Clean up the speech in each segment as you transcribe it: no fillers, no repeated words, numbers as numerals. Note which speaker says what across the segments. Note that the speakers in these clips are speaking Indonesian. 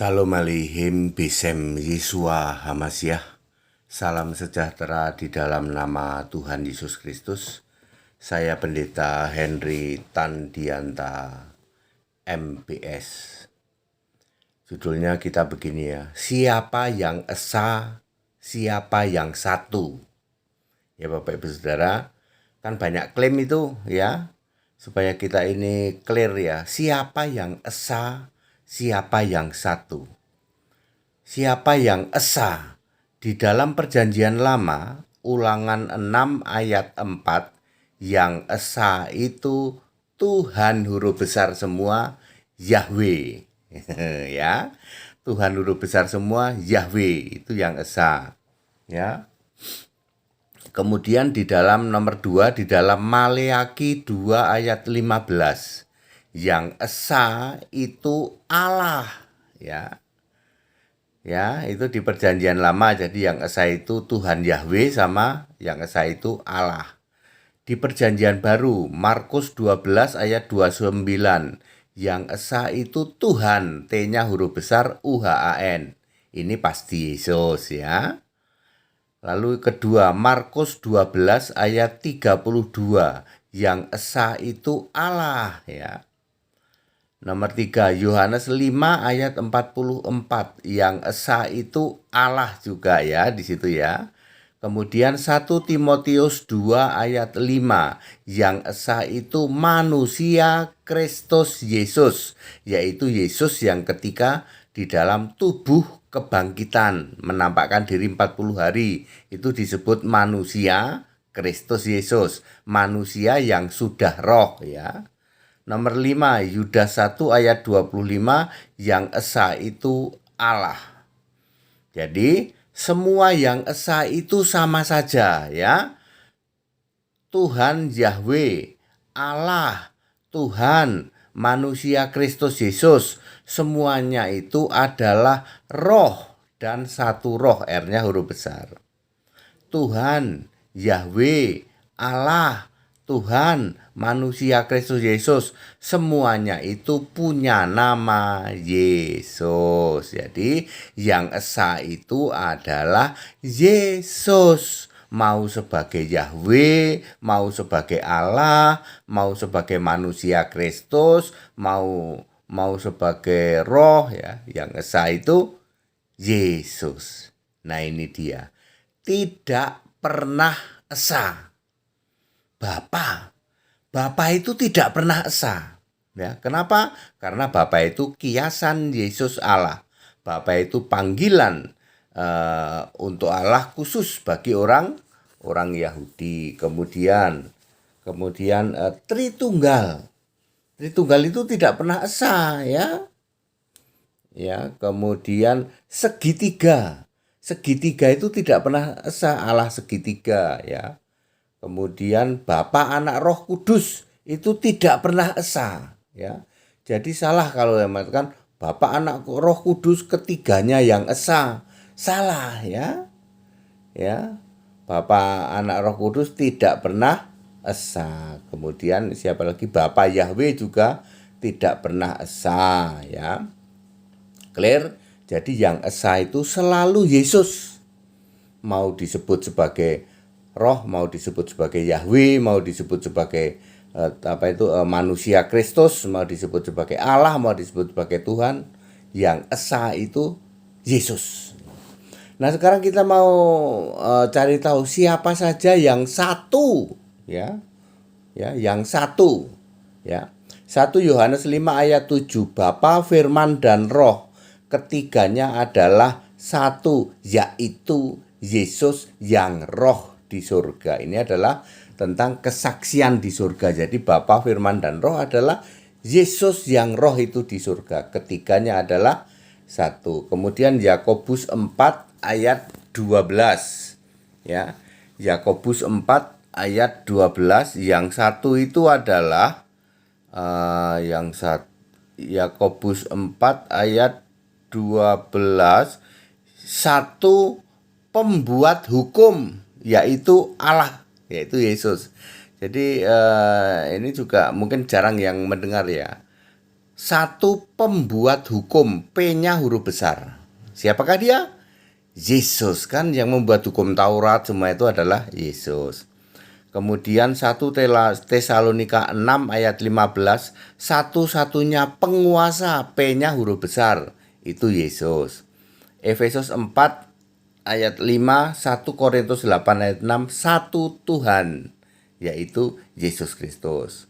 Speaker 1: Shalom Aleichem Besem Yeshua Hamasyah. Salam sejahtera di dalam nama Tuhan Yesus Kristus. Saya Pendeta Henry Tandianta MPS. Judulnya kita begini ya, siapa yang esa, siapa yang satu. Ya Bapak Ibu Saudara, kan banyak klaim itu ya, supaya kita ini clear ya, siapa yang esa, siapa yang satu. Siapa yang esa? Di dalam perjanjian lama, Ulangan 6 ayat 4, yang esa itu Tuhan huruf besar semua, Yahweh. Ya, Tuhan huruf besar semua, Yahweh, itu yang esa. Ya. Kemudian di dalam nomor 2, di dalam Maleaki 2 ayat 15, yang esa itu Allah, ya. Ya, itu di perjanjian lama, jadi yang esa itu Tuhan Yahweh sama yang esa itu Allah. Di perjanjian baru, Markus 12 ayat 29, yang esa itu Tuhan, T-nya huruf besar UHAN. Ini pasti Yesus ya. Lalu kedua, Markus 12 ayat 32, yang esa itu Allah ya. Nomor 3, Yohanes 5 ayat 44, yang esa itu Allah juga ya di situ ya. Kemudian 1 Timotius 2 ayat 5, yang esa itu manusia Kristus Yesus, yaitu Yesus yang ketika di dalam tubuh kebangkitan menampakkan diri 40 hari, itu disebut manusia Kristus Yesus, manusia yang sudah roh ya. Nomor 5, Yudas 1 ayat 25, yang esa itu Allah. Jadi semua yang esa itu sama saja ya. Tuhan Yahweh, Allah, Tuhan, manusia Kristus Yesus, semuanya itu adalah roh dan satu roh, R-nya huruf besar. Tuhan, Yahweh, Allah, Tuhan, manusia Kristus Yesus, semuanya itu punya nama Yesus. Jadi yang esa itu adalah Yesus. Mau sebagai Yahweh, mau sebagai Allah, mau sebagai manusia Kristus, mau sebagai roh ya. Yang esa itu Yesus. Nah ini dia. Tidak pernah esa. Bapa itu tidak pernah esa. Ya, kenapa? Karena Bapa itu kiasan Yesus Allah. Bapa itu panggilan untuk Allah khusus bagi orang Yahudi. Kemudian Tritunggal. Tritunggal itu tidak pernah esa ya. Ya, kemudian segitiga. Segitiga itu tidak pernah esa, Allah segitiga ya. Kemudian Bapa, Anak, Roh Kudus itu tidak pernah esa ya. Jadi salah kalau yang mengatakan Bapa, Anak, Roh Kudus ketiganya yang esa. Salah ya. Ya. Bapa, Anak, Roh Kudus tidak pernah esa. Kemudian siapa lagi? Bapa Yahweh juga tidak pernah esa ya. Clear? Jadi yang esa itu selalu Yesus. Mau disebut sebagai roh, mau disebut sebagai Yahweh, mau disebut sebagai manusia Kristus, mau disebut sebagai Allah, mau disebut sebagai Tuhan, yang esa itu Yesus. Nah sekarang kita mau cari tahu siapa saja yang satu ya. Ya, yang satu ya. 1 Yohanes 5 ayat 7, Bapa, Firman dan Roh, ketiganya adalah satu, yaitu Yesus yang roh di surga. Ini adalah tentang kesaksian di surga. Jadi Bapa, Firman, dan Roh adalah Yesus yang roh itu di surga. Ketiganya adalah satu. Kemudian Yakobus 4 ayat 12. Ya. Yakobus 4 ayat 12, yang satu itu adalah Yakobus 4 ayat 12, satu pembuat hukum, yaitu Allah, yaitu Yesus. Jadi ini juga mungkin jarang yang mendengar ya. satu pembuat hukum, P-nya huruf besar. Siapakah dia? Yesus, kan yang membuat hukum Taurat semua itu adalah Yesus. Kemudian 1 Tesalonika 6 ayat 15, satu-satunya penguasa, P-nya huruf besar, itu Yesus. Efesus 4 ayat 5, 1 Korintus 8 ayat 6, satu Tuhan, yaitu Yesus Kristus.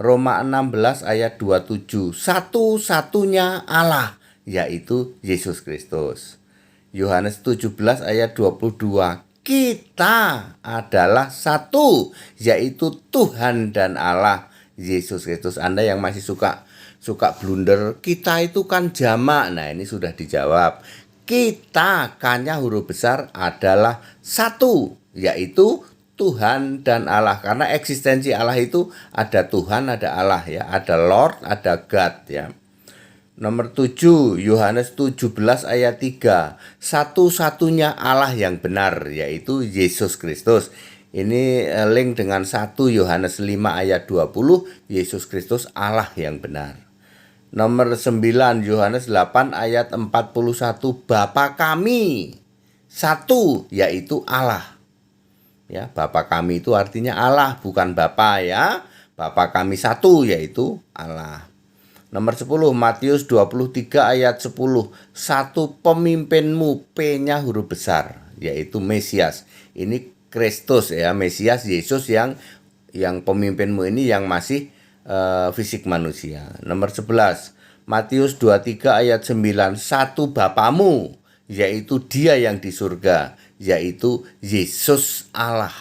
Speaker 1: Roma 16 ayat 27, satu-satunya Allah, yaitu Yesus Kristus. Yohanes 17 ayat 22, kita adalah satu, yaitu Tuhan dan Allah Yesus Kristus. Anda yang masih suka blunder, kita itu kan jamak. Nah, ini sudah dijawab. Kita, K-nya huruf besar, adalah satu, yaitu Tuhan dan Allah. Karena eksistensi Allah itu ada Tuhan, ada Allah ya, ada Lord, ada God ya. Nomor 7, Yohanes 17 ayat 3, satu-satunya Allah yang benar, yaitu Yesus Kristus. Ini link dengan 1 Yohanes 5 ayat 20, Yesus Kristus Allah yang benar. Nomor 9, Yohanes 8 ayat 41, Bapa kami satu, yaitu Allah. Ya, Bapa kami itu artinya Allah, bukan Bapa ya. Bapa kami satu, yaitu Allah. Nomor 10, Matius 23 ayat 10, satu pemimpinmu, P-nya huruf besar, yaitu Mesias. Ini Kristus ya, Mesias, Yesus yang pemimpinmu ini yang masih fisik manusia. Nomor 11, Matius 23 ayat 9, satu Bapamu, yaitu Dia yang di surga, yaitu Yesus Allah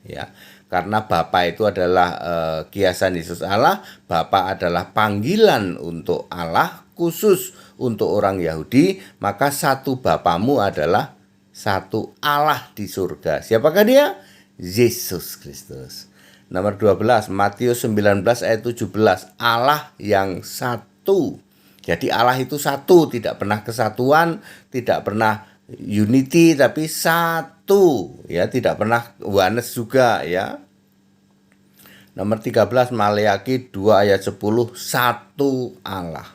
Speaker 1: ya. Karena Bapa itu adalah kiasan Yesus Allah, Bapa adalah panggilan untuk Allah, khusus untuk orang Yahudi, maka satu Bapamu adalah satu Allah di surga. Siapakah dia? Yesus Kristus. Nomor 12, Matius 19 ayat 17, Allah yang satu. Jadi Allah itu satu, tidak pernah kesatuan, tidak pernah unity, tapi satu ya, tidak pernah oneness juga ya. Nomor 13, Maleakhi 2 ayat 10, satu Allah.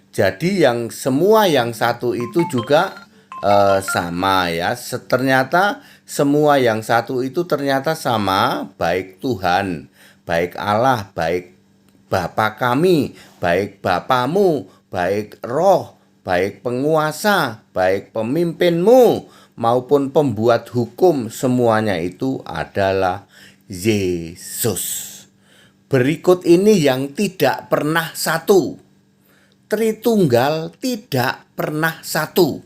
Speaker 1: Jadi semua yang satu itu juga sama ya. Ternyata semua yang satu itu ternyata sama, baik Tuhan, baik Allah, baik Bapa kami, baik Bapamu, baik Roh, baik penguasa, baik pemimpinmu, maupun pembuat hukum, semuanya itu adalah Yesus. Berikut ini yang tidak pernah satu. Tritunggal tidak pernah satu.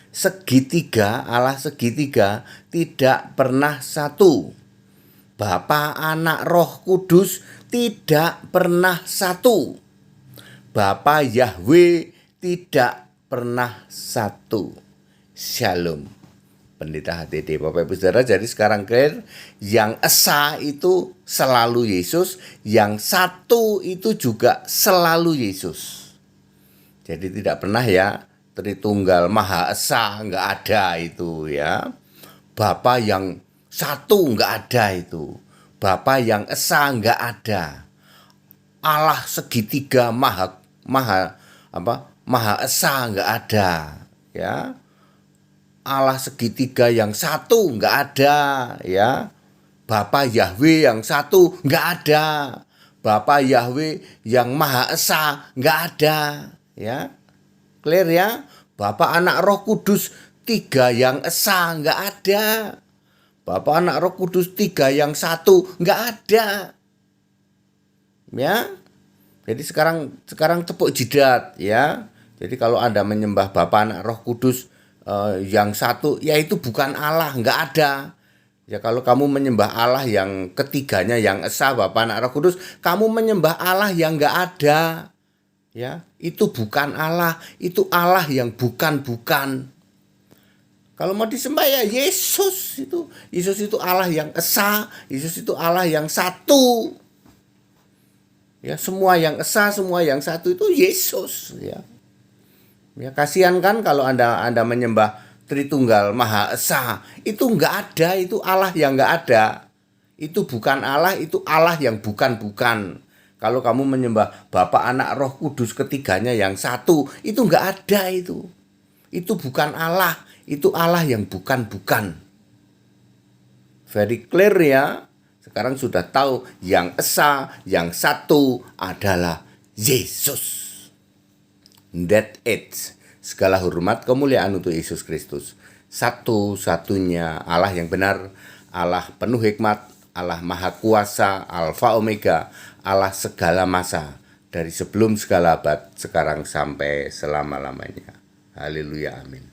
Speaker 1: Segitiga, Allah segitiga tidak pernah satu. Bapa, Anak, Roh Kudus tidak pernah satu. Bapa Yahweh tidak pernah satu. Shalom. Pendeta HTD, Bapak Ibu Saudara, jadi sekarang clear, yang esa itu selalu Yesus, yang satu itu juga selalu Yesus. Jadi tidak pernah ya Tritunggal Maha Esa, enggak ada itu ya. Bapa yang satu enggak ada itu. Bapa yang esa enggak ada. Allah segitiga maha esa enggak ada ya. Allah segitiga yang satu enggak ada ya. Bapa Yahweh yang satu enggak ada. Bapa Yahweh yang Maha Esa enggak ada ya. Clear ya? Bapa, Anak, Roh Kudus tiga yang esa enggak ada. Bapa, Anak, Roh Kudus tiga yang satu enggak ada. Ya. Jadi sekarang tepuk jidat ya. Jadi kalau Anda menyembah Bapa, Anak, Roh Kudus yang satu, ya itu bukan Allah, enggak ada. Ya kalau kamu menyembah Allah yang ketiganya yang esa, Bapa, Anak, Roh Kudus, kamu menyembah Allah yang enggak ada. Ya, itu bukan Allah, itu Allah yang bukan-bukan. Kalau mau disembah ya Yesus itu Allah yang esa, Yesus itu Allah yang satu. Ya, semua yang esa, semua yang satu itu Yesus ya. Ya, kasihan kan kalau Anda menyembah Tritunggal Maha Esa, itu enggak ada, itu Allah yang enggak ada. Itu bukan Allah, itu Allah yang bukan-bukan. Kalau kamu menyembah Bapa, Anak, Roh Kudus ketiganya yang satu, itu nggak ada itu. Itu bukan Allah, itu Allah yang bukan-bukan. Very clear ya. Sekarang sudah tahu yang esa, yang satu adalah Yesus. That it. Segala hormat kemuliaan untuk Yesus Kristus. Satu-satunya Allah yang benar, Allah penuh hikmat, Allah maha kuasa, Alfa Omega, Allah segala masa, dari sebelum segala abad, sekarang sampai selama-lamanya. Haleluya, amin.